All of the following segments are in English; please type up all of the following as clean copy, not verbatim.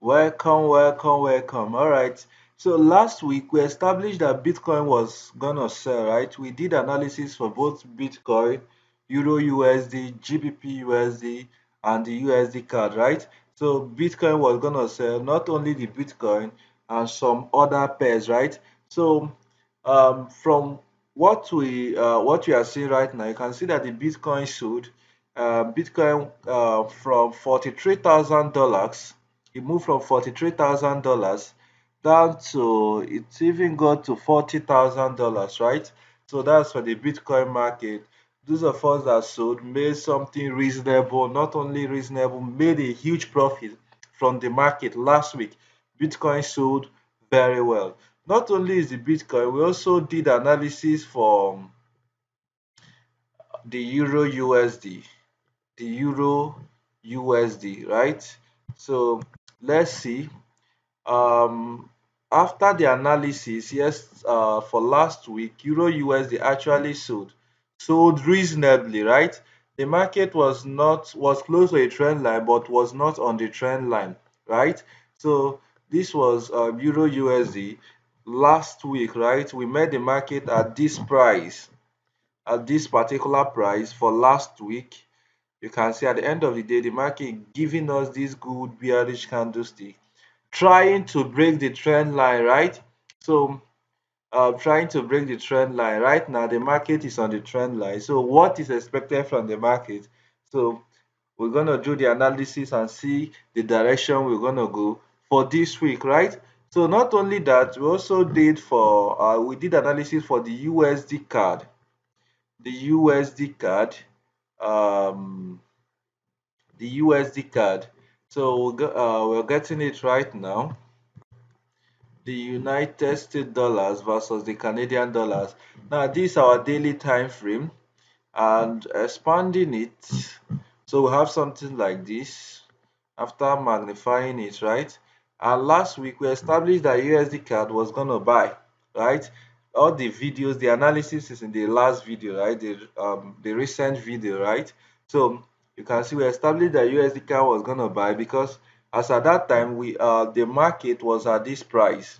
Welcome, welcome, welcome. All right. So last week we established that Bitcoin was gonna sell, right? We did analysis for both Bitcoin, Euro USD, GBP USD, and the USD card, right? So Bitcoin was gonna sell, not only the Bitcoin and some other pairs, right? So from what we are seeing right now, you can see that the Bitcoin sold. Bitcoin from $43,000. It moved from $43,000 down to it even got to $40,000, right? So that's for the Bitcoin market. Those of us that sold made something reasonable, not only reasonable, made a huge profit from the market last week. Bitcoin sold very well. Not only is the Bitcoin, we also did analysis for the Euro USD, right? So let's see. Um, After the analysis, yes, for last week, Euro USD actually sold reasonably, right? The market was close to a trend line, but was not on the trend line, right? So this was Euro USD last week, right? We met the market at this price, at this particular price for last week. You can see at the end of the day, the market giving us this good bearish candlestick, trying to break the trend line, right? So trying to break the trend line. Right now, the market is on the trend line. So what is expected from the market? So we're going to do the analysis and see the direction we're going to go for this week, right? So not only that, we also did for we did analysis for the USD card, the USD card, um, the USD card. So we're getting it right now. The United States dollars versus the Canadian dollars. Now, this is our daily time frame, and expanding it. So we have something like this after magnifying it, right? And last week we established that USD card was gonna buy, right? All the videos, the analysis is in the last video, right? The recent video, right? So you can see we established that USD card was gonna buy because as at that time the market was at this price.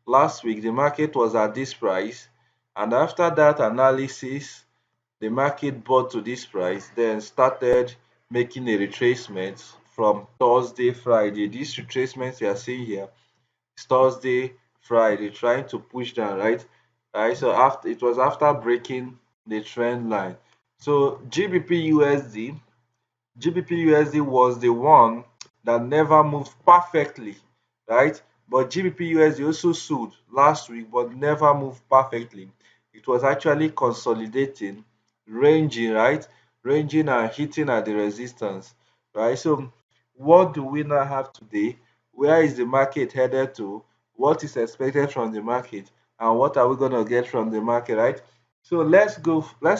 Last week the market was at this price, and after that analysis the market bought to this price, then started making a retracement from Thursday, Friday. These retracements you are seeing here is Thursday, Friday, trying to push down, right? Right. So after it was after breaking the trend line. So GBPUSD was the one that never moved perfectly, right? But GBPUSD also sold last week, but never moved perfectly. It was actually consolidating, ranging, right? Ranging and hitting at the resistance, right? So, what do we now have today? Where is the market headed to? What is expected from the market? And what are we going to get from the market, right? So, let's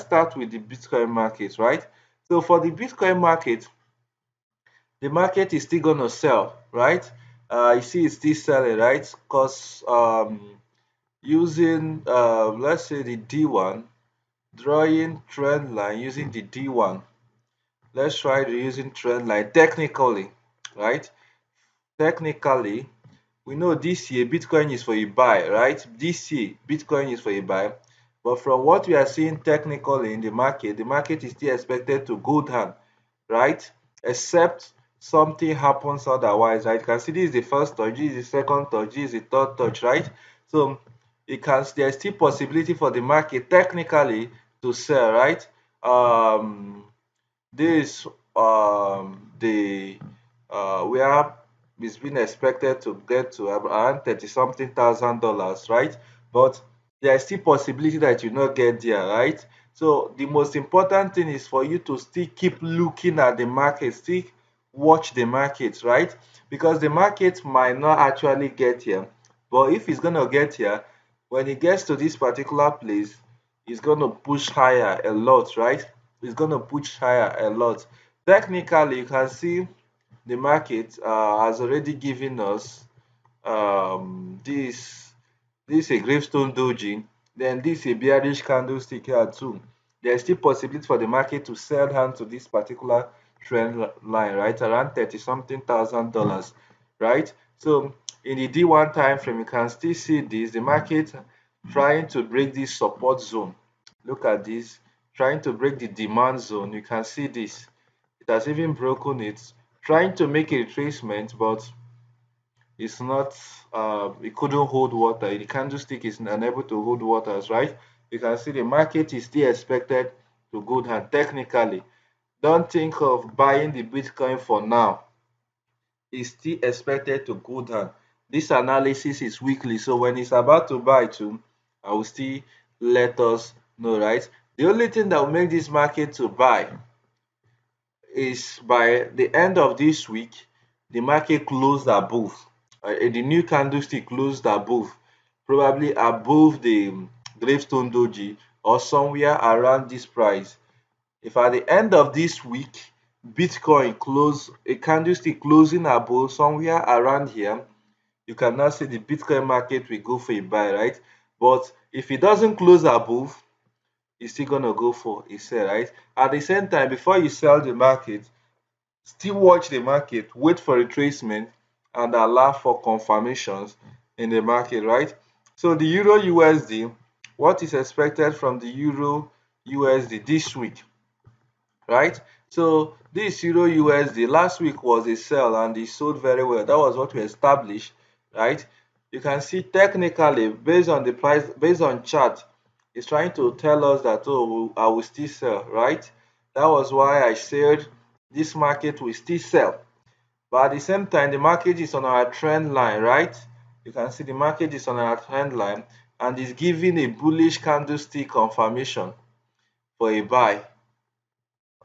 start with the Bitcoin market, right? So for the Bitcoin market, the market is still going to sell, right? You see it's still selling, right? Because using, let's say the D1, drawing trend line using the D1. Let's try using trend line technically, right? Technically, we know this year Bitcoin is for a buy, right? This year Bitcoin is for a buy. But from what we are seeing technically in the market is still expected to go down, right? Except something happens otherwise, right? You can see this is the first touch, this is the second touch, this is the third touch, right? So there's still possibility for the market technically to sell, right? This the where it's been expected to get to around 30 something thousand dollars, right? But there's still possibility that you not get there, right? So the most important thing is for you to still keep looking at the market, still watch the market, right? Because the market might not actually get here, but if it's gonna get here, when it gets to this particular place, it's gonna push higher a lot, right? It's gonna push higher a lot. Technically, you can see the market has already given us this a gravestone dojing, then this a bearish candlestick here too. There's still possibility for the market to sell down to this particular trend line, right? Around 30 something thousand dollars, right? So in the D1 time frame, you can still see this, the market trying to break this support zone. Look at this, trying to break the demand zone. You can see this. It has even broken it, trying to make a retracement, but it's not, it couldn't hold water. The candlestick is unable to hold waters, right? You can see the market is still expected to go down technically. Don't think of buying the Bitcoin for now. It's still expected to go down. This analysis is weekly, so when it's about to buy too, I will still let us know, right? The only thing that will make this market to buy is by the end of this week, the market closed above. The new candlestick closed above, probably above the gravestone doji or somewhere around this price. If at the end of this week, Bitcoin close a candlestick closing above somewhere around here, you can now see the Bitcoin market will go for a buy, right? But if it doesn't close above, it's still gonna go for a sell, right? At the same time, before you sell the market, still watch the market, wait for retracement, and allow for confirmations in the market, right? So the Euro USD, what is expected from the Euro USD this week, right? So this Euro USD last week was a sell and it sold very well. That was what we established, right? You can see technically based on the price, based on chart, it's trying to tell us that, oh, I will still sell, right? That was why I said this market will still sell. But at the same time, the market is on our trend line, right? You can see the market is on our trend line and is giving a bullish candlestick confirmation for a buy,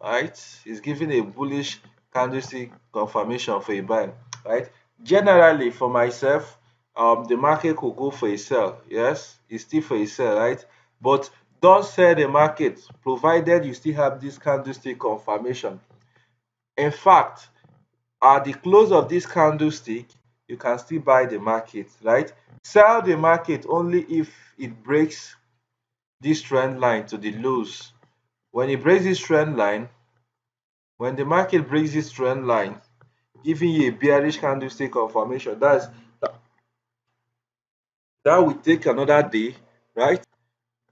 right? It's giving a bullish candlestick confirmation for a buy, right? Generally, for myself, the market could go for a sell. Yes, it's still for a sell, right? But don't sell the market provided you still have this candlestick confirmation. In fact, at the close of this candlestick, you can still buy the market, right? Sell the market only if it breaks this trend line to the lows. When it breaks this trend line, when the market breaks this trend line, giving you a bearish candlestick confirmation, that will take another day, right?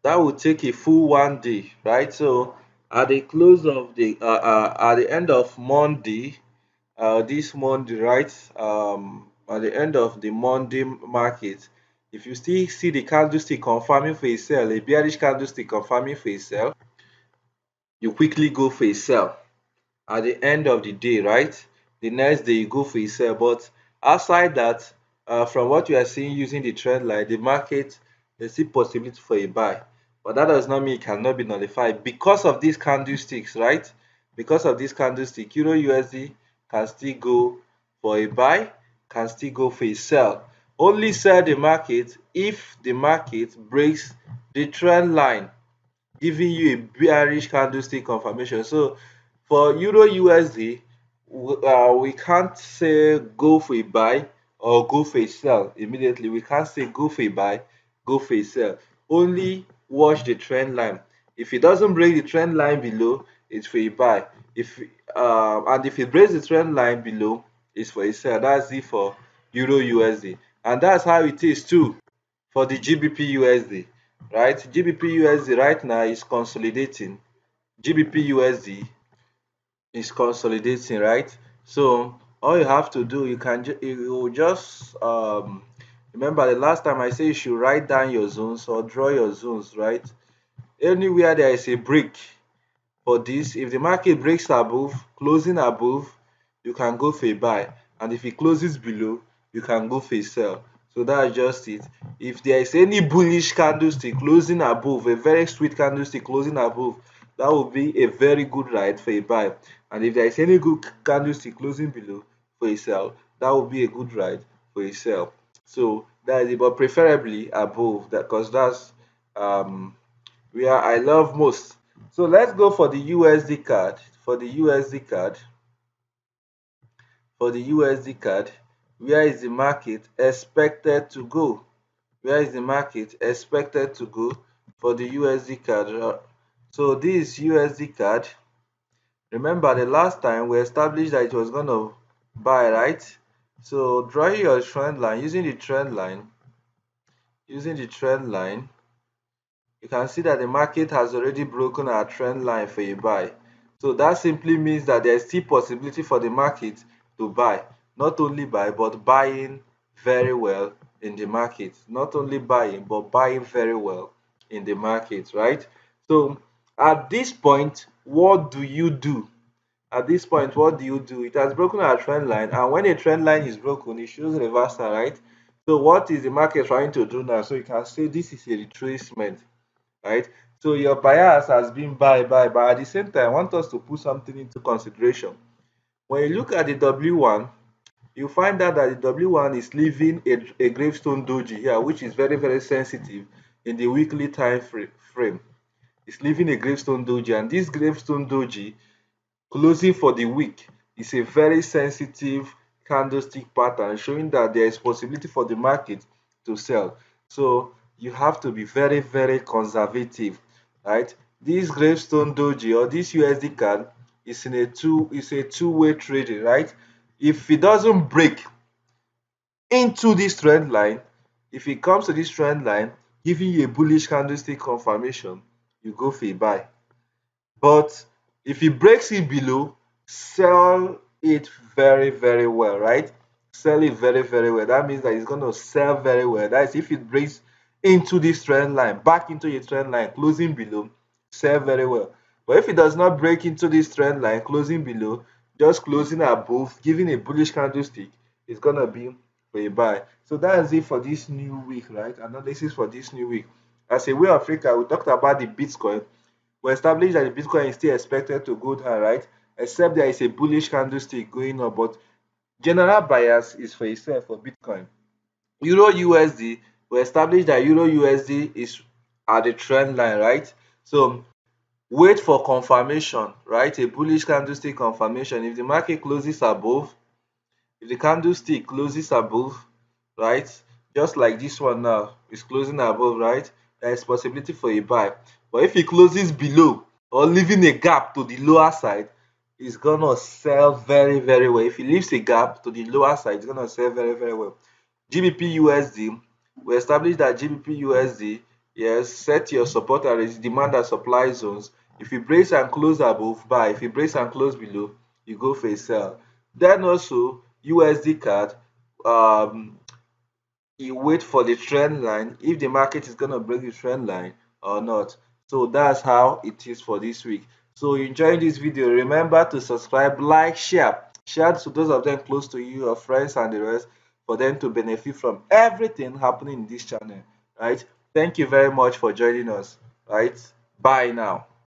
That will take a full 1 day, right? So at the close of the at the end of Monday, this Monday, right? At the end of the Monday market, if you still see the candlestick confirming for a sell, a bearish candlestick confirming for a sell, you quickly go for a sell at the end of the day, right? The next day you go for a sell. But outside that, from what you are seeing using the trend line, the market, there's still possibility for a buy. But that does not mean it cannot be nullified because of these candlesticks, right? Because of this candlestick, Euro USD can still go for a buy, can still go for a sell. Only sell the market if the market breaks the trend line, giving you a bearish candlestick confirmation. So for Euro USD, we can't say go for a buy or go for a sell immediately. We can't say go for a buy, go for a sell. Only watch the trend line. If it doesn't break the trend line below, it's for a buy. And if it breaks the trend line below, it's for a sell. That's it for Euro USD, and that's how it is too for the GBPUSD, right? GBPUSD right now is consolidating. GBPUSD is consolidating, right? So all you have to do, you just remember the last time I say you should write down your zones or draw your zones, right? Anywhere there is a break for this, if the market breaks above, closing above, you can go for a buy, and if it closes below, you can go for a sell. So that's just it. If there is any bullish candlestick closing above, a very sweet candlestick closing above, that will be a very good ride for a buy. And if there is any good candlestick closing below for a sell, that will be a good ride for a sell. So that is it, but preferably above that, because that's where I love most. So let's go for the USD card. For the USD card, where is the market expected to go? Where is the market expected to go for the USD card? So this USD card, remember the last time we established that it was going to buy, right? So drawing your trend line, using the trend line, you can see that the market has already broken our trend line for a buy. So that simply means that there is still possibility for the market to buy. Not only buy, but buying very well in the market. Not only buying, but buying very well in the market, right? So at this point, what do you do? At this point, what do you do? It has broken our trend line, and when a trend line is broken, it shows reversal, right? So what is the market trying to do now? So you can say this is a retracement, right? So your bias has been buy, but at the same time, I want us to put something into consideration. When you look at the W1, you find out that the W1 is leaving a gravestone doji here, which is very, very sensitive in the weekly time frame. It's leaving a gravestone doji, and this gravestone doji closing for the week is a very sensitive candlestick pattern showing that there is possibility for the market to sell. So you have to be very, very conservative, right? This gravestone doji or this USD card is in a two-way trading, right? If it doesn't break into this trend line, if it comes to this trend line giving you a bullish candlestick confirmation, you go for a buy. But if it breaks it below, sell it very, very well, right? Sell it very, very well. That means that it's going to sell very well. That is, if it breaks into this trend line, back into a trend line, closing below, sell very well. But if it does not break into this trend line, closing below, just closing above, giving a bullish candlestick, it's going to be for a buy. So that's it for this new week, right? Analysis for this new week. As a way of Africa, we talked about the Bitcoin. We established that the Bitcoin is still expected to go down, right? Except there is a bullish candlestick going on, but general bias is for itself for Bitcoin. Euro USD, we established that Euro USD is at the trend line, right? So wait for confirmation, right? A bullish candlestick confirmation. If the market closes above, if the candlestick closes above, right, just like this one now is closing above, right, there is possibility for a buy. But if it closes below or leaving a gap to the lower side, it's gonna sell very, very well. If it leaves a gap to the lower side, it's gonna sell very, very well. GBPUSD, we established that GBPUSD, yes, set your support and demand and supply zones. If it breaks and close above, buy. If it breaks and close below, you go for a sell. Then also USD card, you wait for the trend line if the market is going to break the trend line or not. So that's how it is for this week. So enjoying this video, remember to subscribe, like, share to those of them close to you, your friends and the rest, for them to benefit from everything happening in this channel, right? Thank you very much for joining us, right? Bye now.